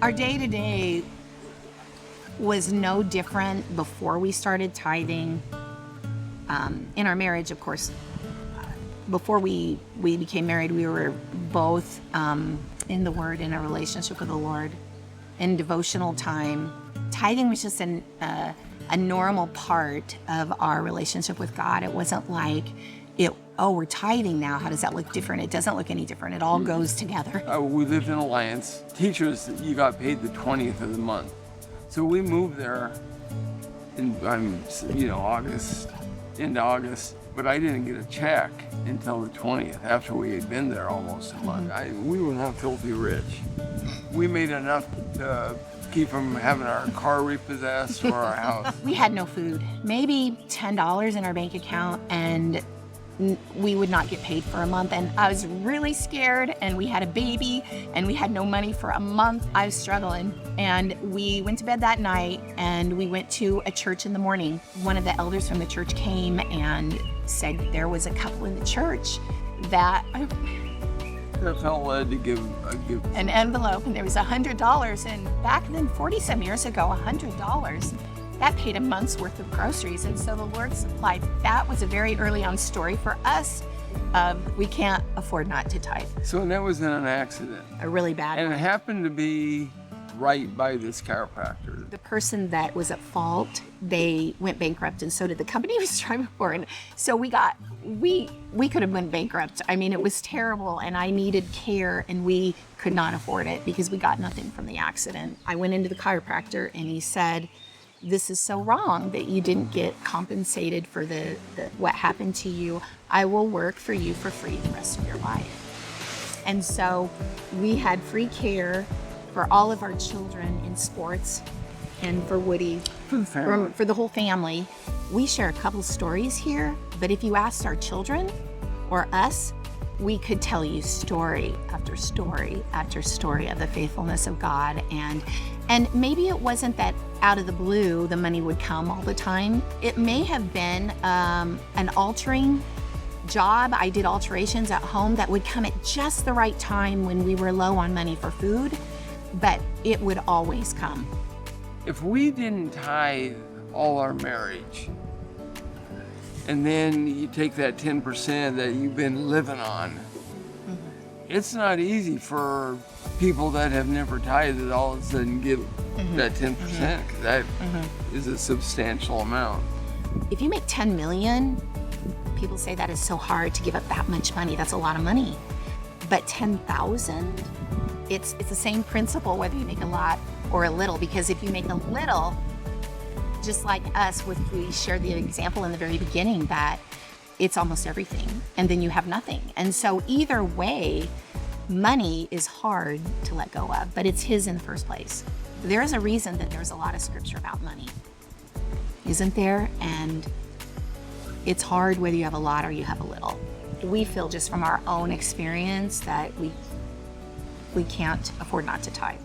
Our day-to-day was no different before we started tithing. In our marriage, of course, before we became married, we were both in the Word, in a relationship with the Lord, in devotional time. Tithing was just a normal part of our relationship with God. It wasn't like, we're tithing now. How does that look different? It doesn't look any different. It all goes together. We lived in Alliance. Teachers, you got paid the 20th of the month. So we moved there in August, into August, but I didn't get a check until the 20th, after we had been there almost a month. We were not filthy rich. We made enough to keep from having our car repossessed or our house. We had no food, maybe $10 in our bank account, and we would not get paid for a month. And I was really scared, and we had a baby, and we had no money for a month. I was struggling. And we went to bed that night, and we went to a church in the morning. One of the elders from the church came and said there was a couple in the church that felt led to give an envelope, and there was $100. And back then, 47 years ago, $100. That paid a month's worth of groceries, and so the Lord supplied. That was a very early on story for us of we can't afford not to tithe. So that was in an accident. A really bad And one. it happened to be right by this chiropractor. The person that was at fault, they went bankrupt, and so did the company he was driving for. And so we could have went bankrupt. I mean, it was terrible, and I needed care, and we could not afford it because we got nothing from the accident. I went into the chiropractor, and he said, "This is so wrong that you didn't get compensated for the what happened to you. I will work for you for free the rest of your life." And so we had free care for all of our children in sports, and for Woody, For the family. for the whole family. We share a couple stories here, but if you asked our children or us, we could tell you story after story after story of the faithfulness of God. And maybe it wasn't that out of the blue the money would come all the time. It may have been an altering job. I did alterations at home that would come at just the right time when we were low on money for food, but it would always come. If we didn't tithe all our marriage, and then you take that 10% that you've been living on, it's not easy for people that have never tithed all of a sudden give that 10%, because that is a substantial amount. If you make 10 million, people say that is so hard to give up that much money. That's a lot of money. But 10,000, it's the same principle whether you make a lot or a little, because if you make a little, just like us, we shared the example in the very beginning that it's almost everything, and then you have nothing. And so either way, money is hard to let go of, but it's His in the first place. There is a reason that there's a lot of scripture about money, isn't there? And it's hard whether you have a lot or you have a little. We feel just from our own experience that we can't afford not to tithe.